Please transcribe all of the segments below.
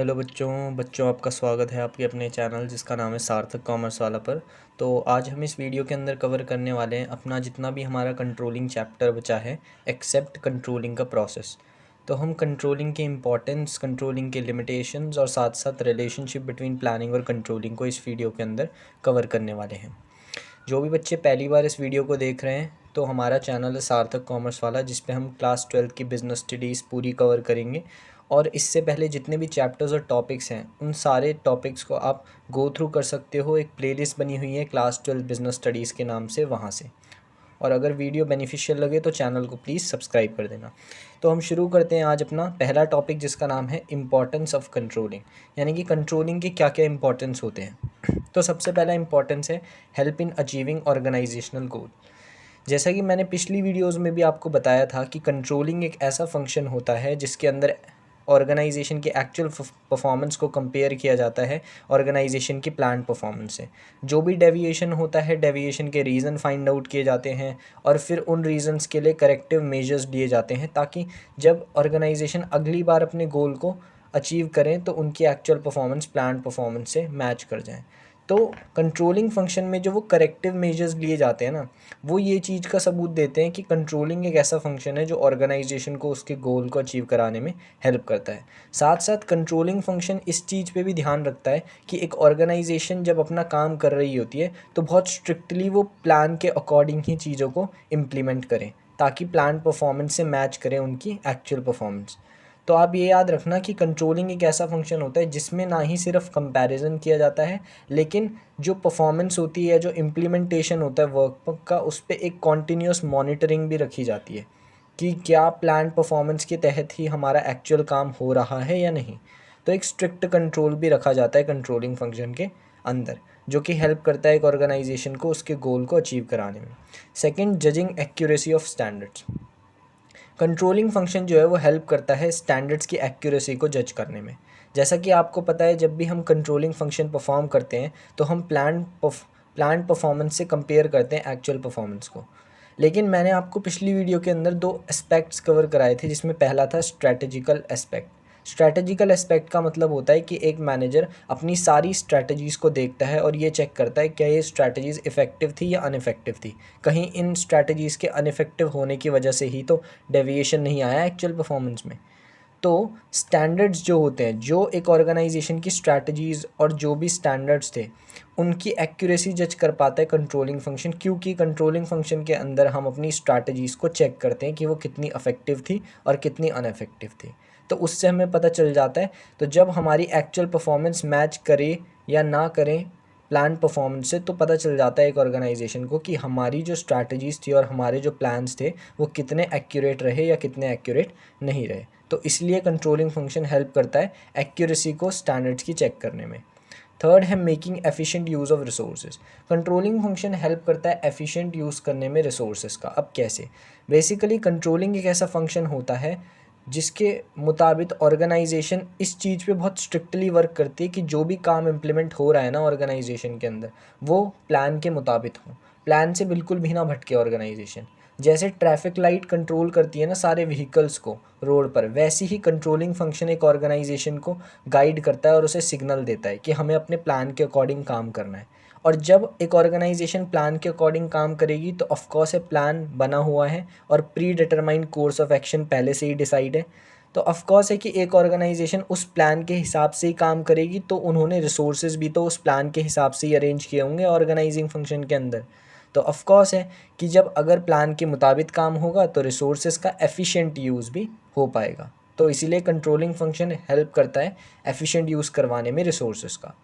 Hello बच्चों आपका स्वागत है आपके अपने चैनल जिसका नाम है सार्थक कॉमर्स वाला पर। तो आज हम इस वीडियो के अंदर कवर करने वाले हैं अपना जितना भी हमारा कंट्रोलिंग चैप्टर बचा है एक्सेप्ट कंट्रोलिंग का प्रोसेस। तो हम कंट्रोलिंग के इम्पोर्टेंस, कंट्रोलिंग के लिमिटेशंस और साथ साथ रिलेशनशिप बिटवीन प्लानिंग और कंट्रोलिंग को इस वीडियो के अंदर कवर करने वाले हैं। जो भी बच्चे पहली बार इस वीडियो को देख रहे हैं तो हमारा चैनल है सार्थक कॉमर्स वाला, जिस पे हम क्लास 12 की बिज़नेस स्टडीज़ पूरी कवर करेंगे। और इससे पहले जितने भी चैप्टर्स और टॉपिक्स हैं उन सारे टॉपिक्स को आप गो थ्रू कर सकते हो। एक प्लेलिस्ट बनी हुई है क्लास 12 बिज़नेस स्टडीज़ के नाम से, वहाँ से। और अगर वीडियो बेनिफिशियल लगे तो चैनल को प्लीज़ सब्सक्राइब कर देना। तो हम शुरू करते हैं आज अपना पहला टॉपिक जिसका नाम है इम्पॉर्टेंस ऑफ कंट्रोलिंग, यानी कि कंट्रोलिंग के क्या क्या इंपॉर्टेंस होते हैं। तो सबसे पहला इंपॉर्टेंस है हेल्प इन अचीविंग ऑर्गेनाइजेशनल गोल। जैसा कि मैंने पिछली वीडियोस में भी आपको बताया था कि कंट्रोलिंग एक ऐसा फंक्शन होता है जिसके अंदर ऑर्गेनाइजेशन के एक्चुअल परफॉर्मेंस को कंपेयर किया जाता है ऑर्गेनाइजेशन की प्लान परफॉर्मेंस से। जो भी डेविएशन होता है, डेविएशन के रीज़न फाइंड आउट किए जाते हैं और फिर उन रीज़न्स के लिए करेक्टिव मेजर्स लिए जाते हैं, ताकि जब ऑर्गेनाइजेशन अगली बार अपने गोल को अचीव करें तो उनकी एक्चुअल परफॉर्मेंस प्लान परफॉर्मेंस से मैच कर जाए। तो कंट्रोलिंग फंक्शन में जो वो करेक्टिव मेजर्स लिए जाते हैं ना, वो ये चीज़ का सबूत देते हैं कि कंट्रोलिंग एक ऐसा फंक्शन है जो ऑर्गेनाइजेशन को उसके गोल को अचीव कराने में हेल्प करता है। साथ साथ कंट्रोलिंग फंक्शन इस चीज़ पे भी ध्यान रखता है कि एक ऑर्गेनाइजेशन जब अपना काम कर रही होती है तो बहुत स्ट्रिक्टली वो प्लान के अकॉर्डिंग ही चीज़ों को इम्प्लीमेंट करें, ताकि प्लान परफॉर्मेंस से मैच करें उनकी एक्चुअल परफॉर्मेंस। तो आप ये याद रखना कि कंट्रोलिंग एक ऐसा फंक्शन होता है जिसमें ना ही सिर्फ कंपैरिजन किया जाता है, लेकिन जो परफॉर्मेंस होती है, जो इम्प्लीमेंटेशन होता है वर्क का, उस पर एक कॉन्टीन्यूस मॉनिटरिंग भी रखी जाती है कि क्या प्लान परफॉर्मेंस के तहत ही हमारा एक्चुअल काम हो रहा है या नहीं। तो एक स्ट्रिक्ट कंट्रोल भी रखा जाता है कंट्रोलिंग फंक्शन के अंदर, जो कि हेल्प करता है एक ऑर्गेनाइजेशन को उसके गोल को अचीव कराने में। Second, judging accuracy of standards. Controlling function जो है वो हेल्प करता है स्टैंडर्ड्स की एक्यूरेसी को जज करने में। जैसा कि आपको पता है, जब भी हम कंट्रोलिंग फंक्शन परफॉर्म करते हैं तो हम प्लान परफॉर्मेंस से कंपेयर करते हैं एक्चुअल परफॉर्मेंस को। लेकिन मैंने आपको पिछली वीडियो के अंदर दो एस्पेक्ट्स कवर कराए थे, जिसमें पहला था स्ट्रैटेजिकल एस्पेक्ट। स्ट्रैटेजिकल एस्पेक्ट का मतलब होता है कि एक मैनेजर अपनी सारी स्ट्रैटेजीज़ को देखता है और ये चेक करता है क्या ये स्ट्रैटेजीज़ इफ़ेक्टिव थी या अनइफेक्टिव थी। कहीं इन स्ट्रैटेजीज़ के अनइफेक्टिव होने की वजह से ही तो डेविएशन नहीं आया एक्चुअल परफॉर्मेंस में। तो स्टैंडर्ड्स जो होते हैं, जो एक ऑर्गेनाइजेशन की स्ट्रैटेजीज़ और जो भी स्टैंडर्ड्स थे, उनकी एक्यूरेसी जज कर पाता है कंट्रोलिंग फंक्शन, क्योंकि कंट्रोलिंग फंक्शन के अंदर हम अपनी स्ट्रैटेजीज़ को चेक करते हैं कि वो कितनी इफ़ेक्टिव थी और कितनी अनइफेक्टिव थी। तो उससे हमें पता चल जाता है। तो जब हमारी एक्चुअल परफॉर्मेंस मैच करे या ना करें प्लान परफॉर्मेंस से, तो पता चल जाता है एक ऑर्गेनाइजेशन को कि हमारी जो स्ट्रैटेजीज़ थी और हमारे जो प्लान्स थे वो कितने एक्यूरेट रहे या कितने एक्यूरेट नहीं रहे। तो इसलिए कंट्रोलिंग फंक्शन हेल्प करता है एक्यूरेसी को स्टैंडर्ड्स की चेक करने में। थर्ड है making efficient use of resources. Controlling function help करता है एफिशिएंट यूज़ करने में रिसोर्सेज का। अब कैसे? बेसिकली कंट्रोलिंग एक ऐसा फंक्शन होता है जिसके मुताबिक ऑर्गेनाइजेशन इस चीज़ पे बहुत स्ट्रिक्टली वर्क करती है कि जो भी काम इम्प्लीमेंट हो रहा है ना ऑर्गेनाइजेशन के अंदर, वो प्लान के मुताबिक हो, प्लान से बिल्कुल भी ना भटके ऑर्गेनाइजेशन। जैसे ट्रैफिक लाइट कंट्रोल करती है ना सारे व्हीकल्स को रोड पर, वैसे ही कंट्रोलिंग फंक्शन एक ऑर्गेनाइजेशन को गाइड करता है और उसे सिग्नल देता है कि हमें अपने प्लान के अकॉर्डिंग काम करना है। और जब एक ऑर्गेनाइजेशन प्लान के अकॉर्डिंग काम करेगी तो ऑफकोर्स है प्लान बना हुआ है और pre determined course of action पहले से ही डिसाइड है। तो ऑफकोर्स है कि एक ऑर्गेनाइजेशन उस प्लान के हिसाब से ही काम करेगी, तो उन्होंने रिसोर्सेज भी तो उस प्लान के हिसाब से ही अरेंज किए होंगे ऑर्गेनाइजिंग फंक्शन के अंदर। तो ऑफकोर्स है कि जब अगर प्लान के मुताबिक काम होगा तो रिसोर्सेज का एफिशिएंट यूज़ भी हो पाएगा। तो इसीलिए कंट्रोलिंग फंक्शन हेल्प करता है एफिशिएंट यूज़ करवाने में रिसोर्सेज का।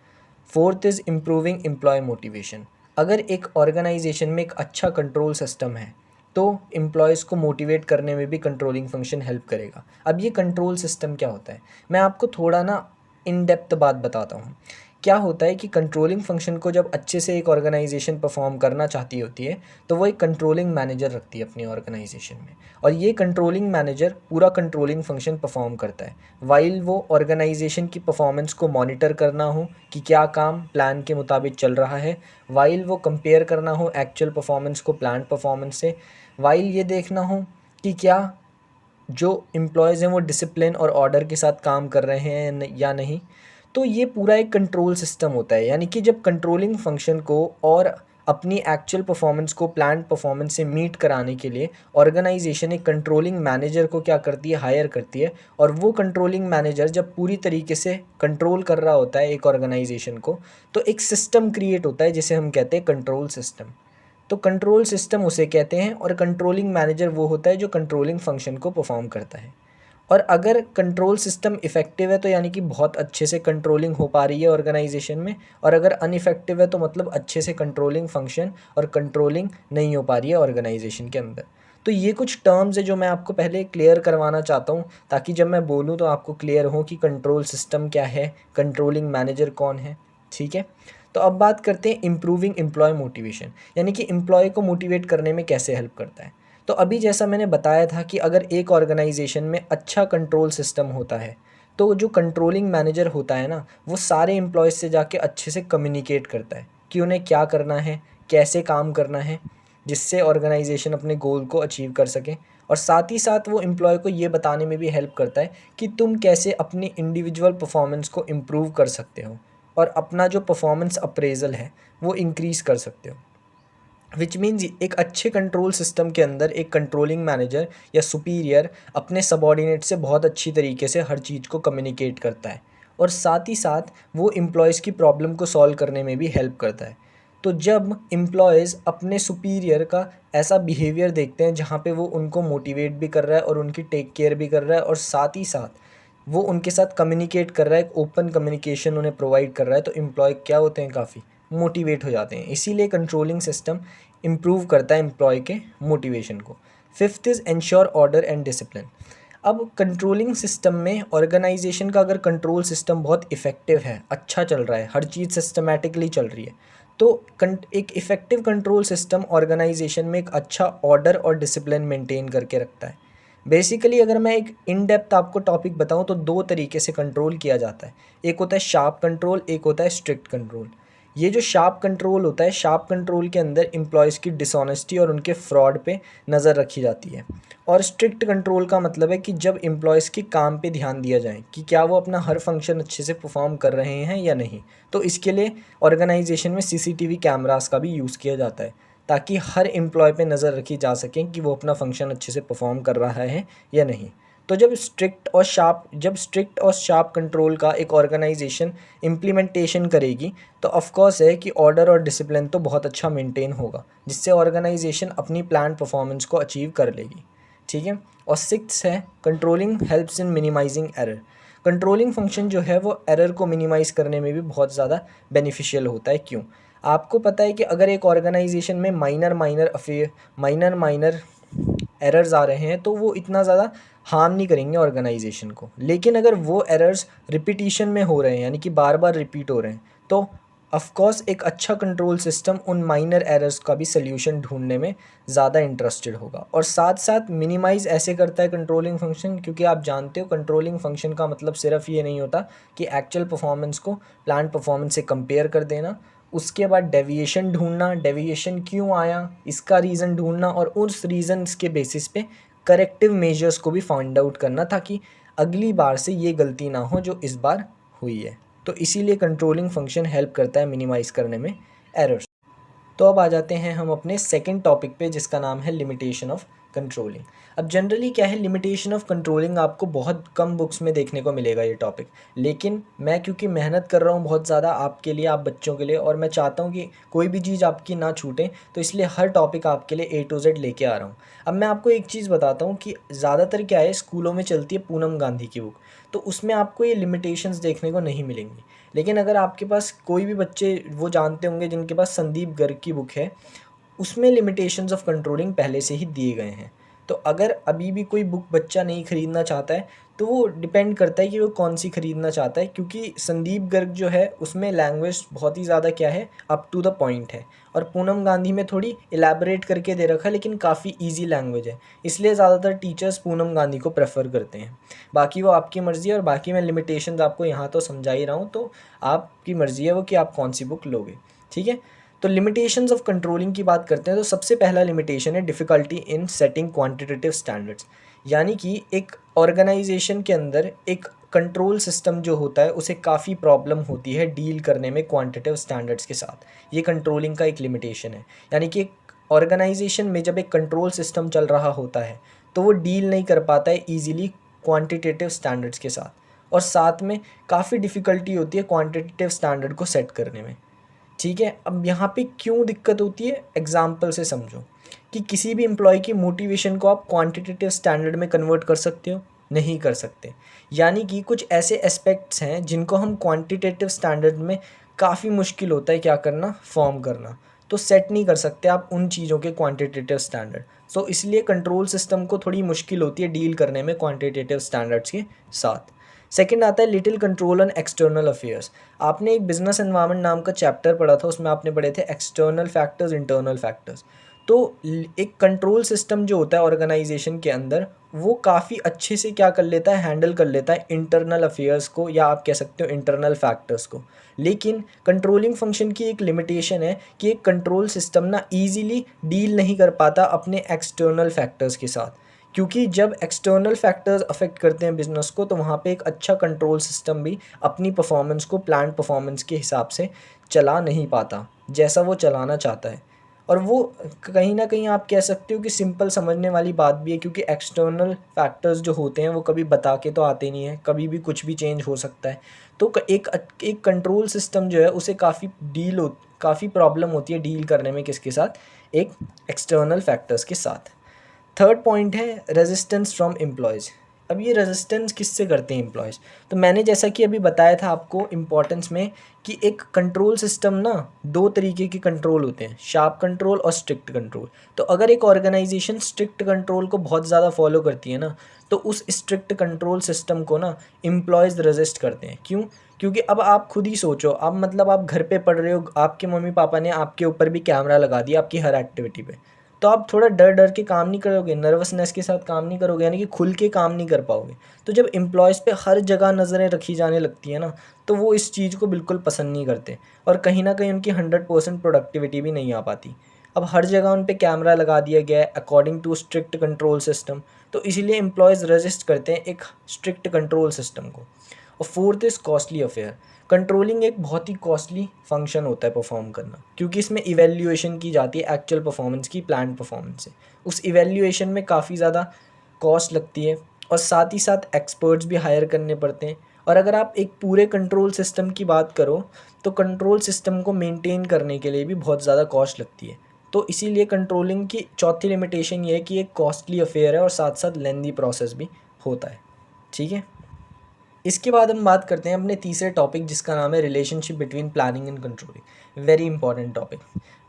Fourth is improving employ motivation. अगर एक ऑर्गेनाइजेशन में एक अच्छा कंट्रोल सिस्टम है तो एम्प्लॉयज़ को मोटिवेट करने में भी कंट्रोलिंग फंक्शन हेल्प करेगा। अब ये कंट्रोल सिस्टम क्या होता है, मैं आपको थोड़ा ना इन डेप्थ बात बताता हूँ। क्या होता है कि कंट्रोलिंग फंक्शन को जब अच्छे से एक ऑर्गेनाइजेशन परफॉर्म करना चाहती होती है तो वो एक कंट्रोलिंग मैनेजर रखती है अपनी ऑर्गेनाइजेशन में, और ये कंट्रोलिंग मैनेजर पूरा कंट्रोलिंग फंक्शन परफॉर्म करता है वाइल वो ऑर्गेनाइजेशन की परफॉर्मेंस को मॉनिटर करना हो कि क्या काम प्लान के मुताबिक चल रहा है, वाइल वो कंपेयर करना हो एक्चुअल परफॉर्मेंस को प्लान परफॉर्मेंस से, वाइल ये देखना हो कि क्या जो एम्प्लॉयज़ हैं वो डिसिप्लिन और ऑर्डर के साथ काम कर रहे हैं या नहीं। तो ये पूरा एक कंट्रोल सिस्टम होता है, यानी कि जब कंट्रोलिंग फंक्शन को और अपनी एक्चुअल परफॉर्मेंस को प्लान्ड परफॉर्मेंस से मीट कराने के लिए ऑर्गेनाइजेशन एक कंट्रोलिंग मैनेजर को क्या करती है, हायर करती है। और वो कंट्रोलिंग मैनेजर जब पूरी तरीके से कंट्रोल कर रहा होता है एक ऑर्गेनाइजेशन को, तो एक सिस्टम क्रिएट होता है जिसे हम कहते हैं कंट्रोल सिस्टम। तो कंट्रोल सिस्टम उसे कहते हैं और कंट्रोलिंग मैनेजर वो होता है जो कंट्रोलिंग फंक्शन को परफॉर्म करता है। और अगर कंट्रोल सिस्टम इफ़ेक्टिव है तो यानी कि बहुत अच्छे से कंट्रोलिंग हो पा रही है ऑर्गेनाइजेशन में, और अगर अनइफेक्टिव है तो मतलब अच्छे से कंट्रोलिंग फंक्शन और कंट्रोलिंग नहीं हो पा रही है ऑर्गेनाइजेशन के अंदर। तो ये कुछ टर्म्स है जो मैं आपको पहले क्लियर करवाना चाहता हूँ, ताकि जब मैं बोलूँ तो आपको क्लियर हो कि कंट्रोल सिस्टम क्या है, कंट्रोलिंग मैनेजर कौन है। ठीक है, तो अब बात करते हैं इम्प्रूविंग एम्प्लॉय मोटिवेशन, यानी कि एम्प्लॉय को मोटिवेट करने में कैसे हेल्प करता है। तो अभी जैसा मैंने बताया था कि अगर एक ऑर्गेनाइजेशन में अच्छा कंट्रोल सिस्टम होता है, तो जो कंट्रोलिंग मैनेजर होता है ना, वो सारे एम्प्लॉयज़ से जाके अच्छे से कम्युनिकेट करता है कि उन्हें क्या करना है, कैसे काम करना है, जिससे ऑर्गेनाइजेशन अपने गोल को अचीव कर सके। और साथ ही साथ वो एम्प्लॉय को ये बताने में भी हेल्प करता है कि तुम कैसे अपनी इंडिविजुअल परफॉर्मेंस को इम्प्रूव कर सकते हो और अपना जो परफॉर्मेंस अप्रेजल है वो इंक्रीज़ कर सकते हो। विच मीन्स एक अच्छे कंट्रोल सिस्टम के अंदर एक कंट्रोलिंग मैनेजर या सुपीरियर अपने सबॉर्डिनेट से बहुत अच्छी तरीके से हर चीज़ को कम्युनिकेट करता है, और साथ ही साथ वो एम्प्लॉयज़ की प्रॉब्लम को सॉल्व करने में भी हेल्प करता है। तो जब एम्प्लॉयज़ अपने सुपीरियर का ऐसा बिहेवियर देखते हैं जहाँ पे वो उनको मोटिवेट भी कर रहा है और उनकी टेक केयर भी कर रहा है, और साथ ही साथ वो उनके साथ कम्युनिकेट कर रहा है, एक ओपन कम्युनिकेशन उन्हें प्रोवाइड कर रहा है, तो एम्प्लॉय क्या होते हैं, काफ़ी मोटिवेट हो जाते हैं। इसीलिए कंट्रोलिंग सिस्टम इम्प्रूव करता है एम्प्लॉय के मोटिवेशन को। Fifth is ensure order and discipline. अब कंट्रोलिंग सिस्टम में ऑर्गेनाइजेशन का अगर कंट्रोल सिस्टम बहुत इफ़ेक्टिव है, अच्छा चल रहा है, हर चीज़ सिस्टमैटिकली चल रही है, तो एक इफ़ेक्टिव कंट्रोल सिस्टम ऑर्गेनाइजेशन में एक अच्छा ऑर्डर और डिसिप्लिन मेंटेन करके रखता है। बेसिकली अगर मैं एक इन डेप्थ आपको टॉपिक बताऊं तो दो तरीके से कंट्रोल किया जाता है। एक होता है शार्प कंट्रोल, एक होता है स्ट्रिक्ट कंट्रोल। ये जो शार्प कंट्रोल होता है, शार्प कंट्रोल के अंदर एम्प्लॉयज़ की डिसऑनेस्टी और उनके फ्रॉड पे नज़र रखी जाती है। और स्ट्रिक्ट कंट्रोल का मतलब है कि जब एम्प्लॉयज़ के काम पे ध्यान दिया जाए कि क्या वो अपना हर फंक्शन अच्छे से परफॉर्म कर रहे हैं या नहीं। तो इसके लिए ऑर्गेनाइजेशन में सीसीटीवी कैमरास का भी यूज़ किया जाता है, ताकि हर एम्प्लॉय पे नज़र रखी जा सके कि वो अपना फंक्शन अच्छे से परफॉर्म कर रहा है या नहीं। तो जब स्ट्रिक्ट और शार्प कंट्रोल का एक ऑर्गेनाइजेशन इम्प्लीमेंटेशन करेगी, तो ऑफ कोर्स है कि ऑर्डर और डिसिप्लिन तो बहुत अच्छा मेंटेन होगा, जिससे ऑर्गेनाइजेशन अपनी प्लान परफॉर्मेंस को अचीव कर लेगी। ठीक है, और सिक्स्थ है controlling helps in minimising error. Controlling function जो है वो एरर को मिनिमाइज़ करने में भी बहुत ज़्यादा बेनिफिशियल होता है। क्यों? आपको पता है कि अगर एक ऑर्गेनाइजेशन में माइनर माइनर एरर्स आ रहे हैं तो वो इतना ज़्यादा हार्म नहीं करेंगे ऑर्गेनाइजेशन को। लेकिन अगर वो एरर्स रिपीटिशन में हो रहे हैं, यानी कि बार बार रिपीट हो रहे हैं, तो ऑफ कोर्स एक अच्छा कंट्रोल सिस्टम उन माइनर एरर्स का भी सल्यूशन ढूंढने में ज़्यादा इंटरेस्टेड होगा। और साथ साथ मिनिमाइज़ ऐसे करता है कंट्रोलिंग फंक्शन, क्योंकि आप जानते हो कंट्रोलिंग फंक्शन का मतलब सिर्फ ये नहीं होता कि एक्चुअल परफॉर्मेंस को प्लान परफॉर्मेंस से कंपेयर कर देना, उसके बाद डेविएशन ढूंढना, डेविएशन क्यों आया इसका रीज़न ढूंढना, और उस रीज़न्स के बेसिस पे करेक्टिव मेजर्स को भी फाइंड आउट करना, ताकि अगली बार से ये गलती ना हो जो इस बार हुई है। तो इसीलिए कंट्रोलिंग फंक्शन हेल्प करता है मिनिमाइज़ करने में एरर्स। तो अब आ जाते हैं हम अपने सेकंड टॉपिक पे, जिसका नाम है लिमिटेशन ऑफ कंट्रोलिंग। अब जनरली क्या है, लिमिटेशन ऑफ कंट्रोलिंग आपको बहुत कम बुक्स में देखने को मिलेगा ये टॉपिक, लेकिन मैं क्योंकि मेहनत कर रहा हूँ बहुत ज़्यादा आपके लिए, आप बच्चों के लिए, और मैं चाहता हूँ कि कोई भी चीज़ आपकी ना छूटे, तो इसलिए हर टॉपिक आपके लिए A to Z लेके आ रहा हूँ। अब मैं आपको एक चीज़ बताता हूँ कि ज़्यादातर क्या है, स्कूलों में चलती है पूनम गांधी की बुक, तो उसमें आपको ये लिमिटेशंस देखने को नहीं मिलेंगी। लेकिन अगर आपके पास कोई भी बच्चे वो जानते होंगे जिनके पास संदीप गर्ग की बुक है, उसमें लिमिटेशंस ऑफ कंट्रोलिंग पहले से ही दिए गए हैं। तो अगर अभी भी कोई बुक बच्चा नहीं ख़रीदना चाहता है, तो वो डिपेंड करता है कि वो कौन सी ख़रीदना चाहता है, क्योंकि संदीप गर्ग जो है उसमें लैंग्वेज बहुत ही ज़्यादा क्या है, अप टू द पॉइंट है, और पूनम गांधी में थोड़ी इलेबोरेट करके दे रखा है, लेकिन काफ़ी ईजी लैंग्वेज है, इसलिए ज़्यादातर टीचर्स पूनम गांधी को प्रेफर करते हैं। बाकी वो आपकी मर्ज़ी है, और बाकी मैं लिमिटेशंस आपको यहाँ तो समझा ही रहा हूँ, तो आपकी मर्ज़ी है वो कि आप कौन सी बुक लोगे। ठीक है, तो लिमिटेशंस ऑफ कंट्रोलिंग की बात करते हैं तो सबसे पहला लिमिटेशन है difficulty in setting quantitative standards. यानी कि एक ऑर्गेनाइजेशन के अंदर एक कंट्रोल सिस्टम जो होता है उसे काफ़ी प्रॉब्लम होती है डील करने में क्वांटिटेटिव स्टैंडर्ड्स के साथ। ये कंट्रोलिंग का एक लिमिटेशन है। यानी कि एक ऑर्गेनाइजेशन में जब एक कंट्रोल सिस्टम चल रहा होता है तो वो डील नहीं कर पाता है ईजिली क्वांटिटेटिव स्टैंडर्ड्स के साथ, और साथ में काफ़ी डिफ़िकल्टी होती है क्वांटिटेटिव स्टैंडर्ड को सेट करने में। ठीक है, अब यहाँ पे क्यों दिक्कत होती है, एग्जाम्पल से समझो कि किसी भी एम्प्लॉय की मोटिवेशन को आप क्वांटिटेटिव स्टैंडर्ड में कन्वर्ट कर सकते हो, नहीं कर सकते। यानी कि कुछ ऐसे एस्पेक्ट्स हैं जिनको हम क्वांटिटेटिव स्टैंडर्ड में काफ़ी मुश्किल होता है क्या करना, फॉर्म करना, तो सेट नहीं कर सकते आप उन चीज़ों के क्वांटिटेटिव स्टैंडर्ड। सो इसलिए कंट्रोल सिस्टम को थोड़ी मुश्किल होती है डील करने में क्वांटिटेटिव स्टैंडर्ड्स के साथ। सेकंड आता है little control on external affairs. आपने एक बिजनेस एनवायरनमेंट नाम का चैप्टर पढ़ा था, उसमें आपने पढ़े थे एक्सटर्नल फैक्टर्स, इंटरनल फैक्टर्स। तो एक कंट्रोल सिस्टम जो होता है ऑर्गेनाइजेशन के अंदर वो काफ़ी अच्छे से क्या कर लेता है, हैंडल कर लेता है इंटरनल अफेयर्स को, या आप कह सकते हो इंटरनल फैक्टर्स को। लेकिन कंट्रोलिंग फंक्शन की एक लिमिटेशन है कि एक कंट्रोल सिस्टम ना ईजिली डील नहीं कर पाता अपने एक्सटर्नल फैक्टर्स के साथ, क्योंकि जब एक्सटर्नल फैक्टर्स अफेक्ट करते हैं बिजनेस को तो वहाँ पे एक अच्छा कंट्रोल सिस्टम भी अपनी परफॉर्मेंस को प्लान परफॉर्मेंस के हिसाब से चला नहीं पाता जैसा वो चलाना चाहता है। और वो कहीं ना कहीं आप कह सकते हो कि सिंपल समझने वाली बात भी है, क्योंकि एक्सटर्नल फैक्टर्स जो होते हैं वो कभी बता के तो आते नहीं हैं, कभी भी कुछ भी चेंज हो सकता है। तो एक कंट्रोल सिस्टम जो है उसे काफ़ी प्रॉब्लम होती है डील करने में, किसके साथ, एक एक्सटर्नल फैक्टर्स के साथ। थर्ड पॉइंट है रेजिस्टेंस फ्रॉम एम्प्लॉयज़। अब ये रेजिस्टेंस किससे करते हैं एम्प्लॉयज़, तो मैंने जैसा कि अभी बताया था आपको इम्पोर्टेंस में कि एक कंट्रोल सिस्टम ना दो तरीके के कंट्रोल होते हैं, शार्प कंट्रोल और स्ट्रिक्ट कंट्रोल। तो अगर एक ऑर्गेनाइजेशन स्ट्रिक्ट कंट्रोल को बहुत ज़्यादा फॉलो करती है ना, तो उस स्ट्रिक्ट कंट्रोल सिस्टम को ना एम्प्लॉयज़ रेजिस्ट करते हैं। क्यों? क्योंकि अब आप खुद ही सोचो, अब मतलब आप घर पे पढ़ रहे हो, आपके मम्मी पापा ने आपके ऊपर भी कैमरा लगा दिया आपकी हर एक्टिविटी पे, तो आप थोड़ा डर डर के काम नहीं करोगे, नर्वसनेस के साथ काम नहीं करोगे, यानी कि खुल के काम नहीं कर पाओगे। तो जब एम्प्लॉयज़ पे हर जगह नज़रें रखी जाने लगती है ना, तो वो इस चीज़ को बिल्कुल पसंद नहीं करते, और कहीं ना कहीं उनकी 100% प्रोडक्टिविटी भी नहीं आ पाती। अब हर जगह उन पे कैमरा लगा दिया गया है according to strict control system, तो इसीलिए एम्प्लॉयज़ रेजिस्ट करते हैं एक स्ट्रिक्ट कंट्रोल सिस्टम को। और fourth is costly affair. Controlling एक बहुत ही कॉस्टली फंक्शन होता है परफॉर्म करना, क्योंकि इसमें इवैल्यूएशन की जाती है एक्चुअल परफॉर्मेंस की, प्लान परफॉर्मेंस से। उस इवैल्यूएशन में काफ़ी ज़्यादा कॉस्ट लगती है, और साथ ही साथ एक्सपर्ट्स भी हायर करने पड़ते हैं। और अगर आप एक पूरे कंट्रोल सिस्टम की बात करो तो कंट्रोल सिस्टम को मेंटेन करने के लिए भी बहुत ज़्यादा कॉस्ट लगती है। तो इसीलिए कंट्रोलिंग की चौथी लिमिटेशन ये है कि एक कॉस्टली अफेयर है और साथ साथ लेंदी प्रोसेस भी होता है। ठीक है, इसके बाद हम बात करते हैं अपने तीसरे टॉपिक जिसका नाम है relationship between planning and controlling. Very important topic.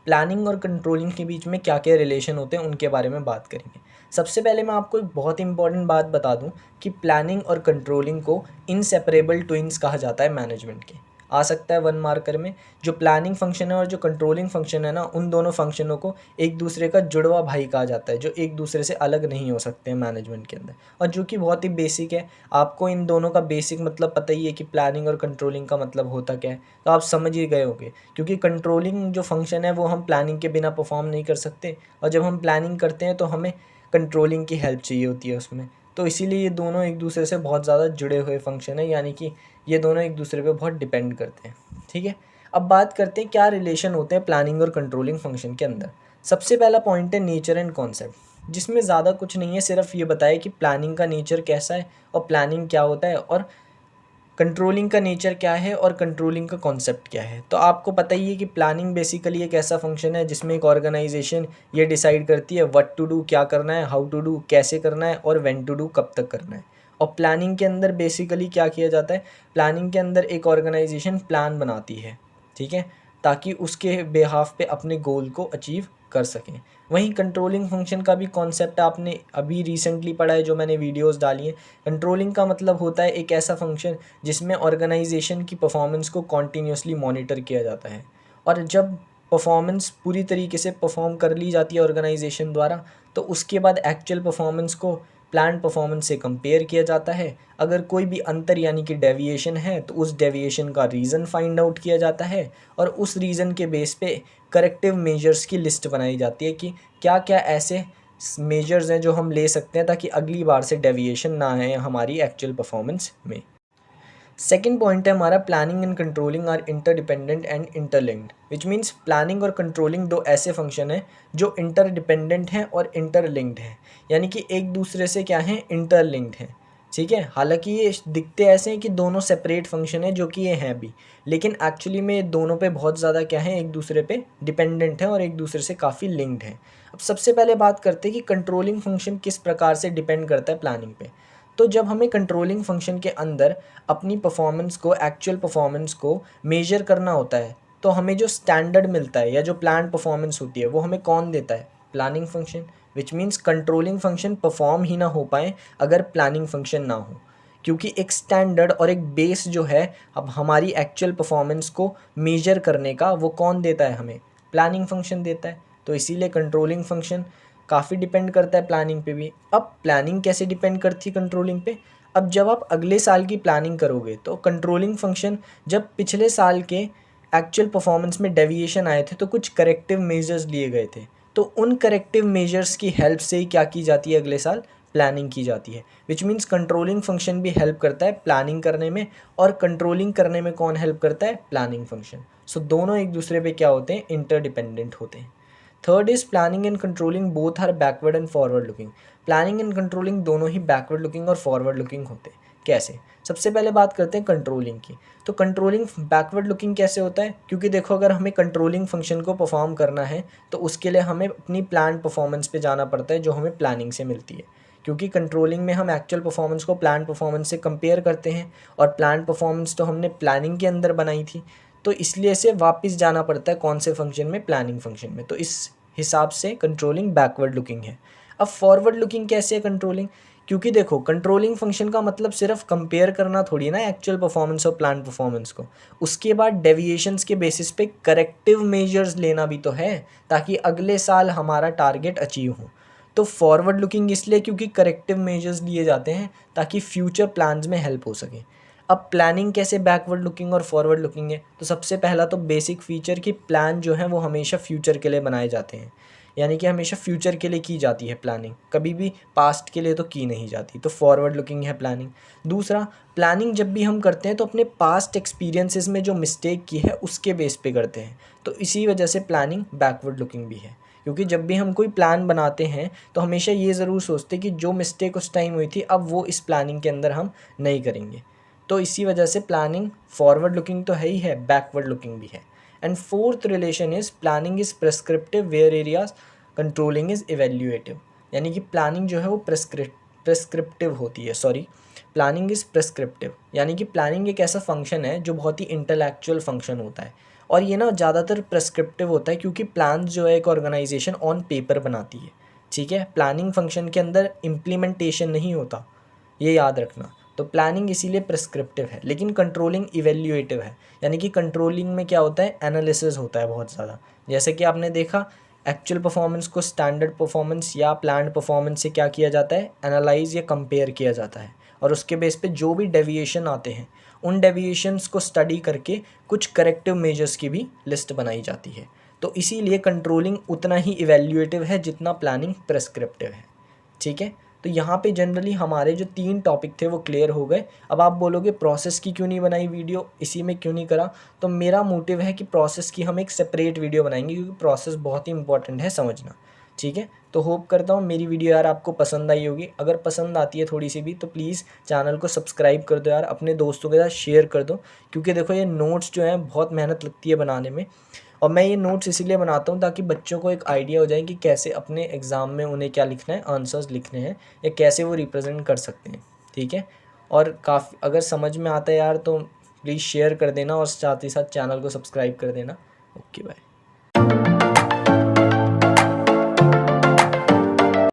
Planning और कंट्रोलिंग के बीच में क्या क्या रिलेशन होते हैं उनके बारे में बात करेंगे। सबसे पहले मैं आपको एक बहुत इंपॉर्टेंट बात बता दूं कि प्लानिंग और कंट्रोलिंग को इनसेपरेबल ट्विन्स कहा जाता है मैनेजमेंट के। आ सकता है वन मार्कर में। जो प्लानिंग फंक्शन है और जो कंट्रोलिंग फंक्शन है ना, उन दोनों फंक्शनों को एक दूसरे का जुड़वा भाई कहा जाता है, जो एक दूसरे से अलग नहीं हो सकते हैं मैनेजमेंट के अंदर, और जो कि बहुत ही बेसिक है। आपको इन दोनों का बेसिक मतलब पता ही है कि प्लानिंग और कंट्रोलिंग का मतलब होता क्या है, तो आप समझ ही गए होंगे। क्योंकि कंट्रोलिंग जो फंक्शन है वो हम प्लानिंग के बिना परफॉर्म नहीं कर सकते, और जब हम प्लानिंग करते हैं तो हमें कंट्रोलिंग की हेल्प चाहिए होती है उसमें। तो इसीलिए ये दोनों एक दूसरे से बहुत ज़्यादा जुड़े हुए फंक्शन है, यानी कि ये दोनों एक दूसरे पे बहुत डिपेंड करते हैं। ठीक है, अब बात करते हैं क्या रिलेशन होते हैं प्लानिंग और कंट्रोलिंग फंक्शन के अंदर। सबसे पहला पॉइंट है नेचर एंड कॉन्सेप्ट, जिसमें ज़्यादा कुछ नहीं है, सिर्फ ये बताया कि प्लानिंग का नेचर कैसा है और प्लानिंग क्या होता है, और कंट्रोलिंग का नेचर क्या है और कंट्रोलिंग का कॉन्सेप्ट क्या है। तो आपको पता ही है कि प्लानिंग बेसिकली एक ऐसा फंक्शन है जिसमें एक ऑर्गेनाइजेशन ये डिसाइड करती है व्हाट टू डू, क्या करना है, हाउ टू डू, कैसे करना है, और व्हेन टू डू, कब तक करना है। और प्लानिंग के अंदर बेसिकली क्या किया जाता है, प्लानिंग के अंदर एक ऑर्गेनाइजेशन प्लान बनाती है, ठीक है, ताकि उसके बेहाफ पे अपने गोल को अचीव कर सकें। वहीं कंट्रोलिंग फंक्शन का भी कॉन्सेप्ट आपने अभी रिसेंटली पढ़ा है, जो मैंने वीडियोस डाली हैं। कंट्रोलिंग का मतलब होता है एक ऐसा फंक्शन जिसमें ऑर्गेनाइजेशन की परफॉर्मेंस को कॉन्टीन्यूसली मॉनिटर किया जाता है, और जब परफॉर्मेंस पूरी तरीके से परफॉर्म कर ली जाती है ऑर्गेनाइजेशन द्वारा, तो उसके बाद एक्चुअल परफॉर्मेंस को प्लान परफॉर्मेंस से कंपेयर किया जाता है। अगर कोई भी अंतर यानी कि डेविएशन है तो उस डेविएशन का रीज़न फाइंड आउट किया जाता है और उस रीज़न के बेस पे करेक्टिव मेजर्स की लिस्ट बनाई जाती है कि क्या क्या ऐसे मेजर्स हैं जो हम ले सकते हैं ताकि अगली बार से डेविएशन ना आए हमारी एक्चुअल परफॉर्मेंस में। सेकेंड पॉइंट है हमारा planning and controlling are interdependent and interlinked, which means planning और कंट्रोलिंग दो ऐसे फंक्शन हैं जो इंटरडिपेंडेंट हैं और इंटरलिंक्ड हैं, यानी कि एक दूसरे से क्या हैं, इंटरलिंक्ड हैं। ठीक है, हालांकि ये दिखते ऐसे हैं कि दोनों सेपरेट फंक्शन है, जो कि ये हैं भी, लेकिन एक्चुअली में ये दोनों पे बहुत ज़्यादा क्या है, एक दूसरे पे डिपेंडेंट है और एक दूसरे से काफ़ी लिंक्ड है। अब सबसे पहले बात करते हैं कि कंट्रोलिंग फंक्शन किस प्रकार से डिपेंड करता है प्लानिंग पे। तो जब हमें कंट्रोलिंग फंक्शन के अंदर अपनी परफॉर्मेंस को, एक्चुअल परफॉर्मेंस को मेजर करना होता है, तो हमें जो स्टैंडर्ड मिलता है या जो प्लान परफॉर्मेंस होती है वो हमें कौन देता है, planning function. Which means controlling function perform ही ना हो पाए अगर प्लानिंग फंक्शन ना हो, क्योंकि एक स्टैंडर्ड और एक बेस जो है अब हमारी एक्चुअल परफॉर्मेंस को मेजर करने का, वो कौन देता है, हमें प्लानिंग फंक्शन देता है। तो इसीलिए कंट्रोलिंग फंक्शन काफ़ी डिपेंड करता है प्लानिंग पे भी। अब प्लानिंग कैसे डिपेंड करती है कंट्रोलिंग पे, अब जब आप अगले साल की प्लानिंग करोगे तो कंट्रोलिंग फंक्शन जब पिछले साल के एक्चुअल परफॉर्मेंस में डेविएशन आए थे तो कुछ करेक्टिव मेजर्स लिए गए थे, तो उन करेक्टिव मेजर्स की हेल्प से ही क्या की जाती है, अगले साल प्लानिंग की जाती है। विच मीन्स कंट्रोलिंग फंक्शन भी हेल्प करता है प्लानिंग करने में, और कंट्रोलिंग करने में कौन हेल्प करता है, प्लानिंग फंक्शन। सो दोनों एक दूसरे पे क्या होते हैं, इंटरडिपेंडेंट होते हैं। Third is planning and controlling both are backward and forward looking. Planning and controlling दोनों ही बैकवर्ड लुकिंग और फॉरवर्ड लुकिंग होते हैं। कैसे, सबसे पहले बात करते हैं कंट्रोलिंग की। तो कंट्रोलिंग बैकवर्ड लुकिंग कैसे होता है, क्योंकि देखो अगर हमें कंट्रोलिंग फंक्शन को परफॉर्म करना है तो उसके लिए हमें अपनी प्लान परफॉर्मेंस पे जाना पड़ता है जो हमें प्लानिंग से मिलती है, क्योंकि कंट्रोलिंग में हम एक्चुअल परफॉर्मेंस को प्लान परफॉर्मेंस से कंपेयर करते हैं और प्लान परफॉर्मेंस तो हमने प्लानिंग के अंदर बनाई थी, तो इसलिए से वापस जाना पड़ता है कौन से फंक्शन में, प्लानिंग फंक्शन में। तो इस हिसाब से कंट्रोलिंग बैकवर्ड लुकिंग है। अब फॉरवर्ड लुकिंग कैसे है कंट्रोलिंग, क्योंकि देखो कंट्रोलिंग फंक्शन का मतलब सिर्फ कंपेयर करना थोड़ी ना एक्चुअल परफॉर्मेंस और प्लान परफॉर्मेंस को, उसके बाद डेविएशंस के बेसिस पे करेक्टिव मेजर्स लेना भी तो है ताकि अगले साल हमारा टारगेट अचीव हो। तो फॉरवर्ड लुकिंग इसलिए क्योंकि करेक्टिव मेजर्स लिए जाते हैं ताकि फ्यूचर प्लान्स में हेल्प हो सके। अब प्लानिंग कैसे बैकवर्ड लुकिंग और फॉरवर्ड लुकिंग है, तो सबसे पहला तो बेसिक फीचर कि प्लान जो है वो हमेशा फ्यूचर के लिए बनाए जाते हैं, यानी कि हमेशा फ्यूचर के लिए की जाती है प्लानिंग, कभी भी पास्ट के लिए तो की नहीं जाती, तो फॉरवर्ड लुकिंग है प्लानिंग। दूसरा, प्लानिंग जब भी हम करते हैं तो अपने पास्ट एक्सपीरियंसेस में जो मिस्टेक की है उसके बेस पे करते हैं, तो इसी वजह से प्लानिंग बैकवर्ड लुकिंग भी है। क्योंकि जब भी हम कोई प्लान बनाते हैं तो हमेशा ये ज़रूर सोचते हैं कि जो मिस्टेक उस टाइम हुई थी अब वो इस प्लानिंग के अंदर हम नहीं करेंगे, तो इसी वजह से प्लानिंग फॉरवर्ड लुकिंग तो है ही है, बैकवर्ड लुकिंग भी है। And fourth relation is planning is prescriptive where areas controlling is evaluative, यानी कि प्लानिंग जो है वो प्रेस्क्रिप्टिव होती है, प्लानिंग इज प्रेस्क्रिप्टिव, यानी कि प्लानिंग एक ऐसा फंक्शन है जो बहुत ही इंटेलेक्चुअल फंक्शन होता है, और ये ना ज़्यादातर प्रेस्क्रिप्टिव होता है क्योंकि प्लान जो है एक ऑर्गेनाइजेशन ऑन पेपर बनाती है। ठीक है, प्लानिंग फंक्शन के अंदर इम्प्लीमेंटेशन नहीं होता, ये याद रखना। तो प्लानिंग इसीलिए प्रेस्क्रिप्टिव है, लेकिन कंट्रोलिंग इवेल्युएटिव है, यानी कि कंट्रोलिंग में क्या होता है, एनालिसिस होता है बहुत ज़्यादा। जैसे कि आपने देखा एक्चुअल परफॉर्मेंस को स्टैंडर्ड परफॉर्मेंस या प्लान्ड परफॉर्मेंस से क्या किया जाता है, एनालाइज या कंपेयर किया जाता है, और उसके बेस पे जो भी डेविएशन आते हैं उन डेविएशंस को स्टडी करके कुछ करेक्टिव मेजर्स की भी लिस्ट बनाई जाती है। तो इसीलिए कंट्रोलिंग उतना ही इवेल्युएटिव है जितना प्लानिंग प्रेस्क्रिप्टिव है। ठीक है, तो यहाँ पे जनरली हमारे जो 3 टॉपिक थे वो क्लियर हो गए। अब आप बोलोगे प्रोसेस की क्यों नहीं बनाई वीडियो, इसी में क्यों नहीं करा, तो मेरा मोटिव है कि प्रोसेस की हम एक सेपरेट वीडियो बनाएंगे क्योंकि प्रोसेस बहुत ही इंपॉर्टेंट है समझना। ठीक है, तो होप करता हूँ मेरी वीडियो यार आपको पसंद आई होगी। अगर पसंद आती है थोड़ी सी भी तो प्लीज़ चैनल को सब्सक्राइब कर दो यार, अपने दोस्तों के साथ शेयर कर दो, क्योंकि देखो ये नोट्स जो हैं बहुत मेहनत लगती है बनाने में, और मैं ये नोट्स इसीलिए बनाता हूँ ताकि बच्चों को एक आइडिया हो जाए कि कैसे अपने एग्ज़ाम में उन्हें क्या लिखना है, आंसर्स लिखने हैं या कैसे वो रिप्रेजेंट कर सकते हैं। ठीक है, और काफ़ी अगर समझ में आता है यार तो प्लीज़ शेयर कर देना और साथ ही साथ चैनल को सब्सक्राइब कर देना। Okay bye.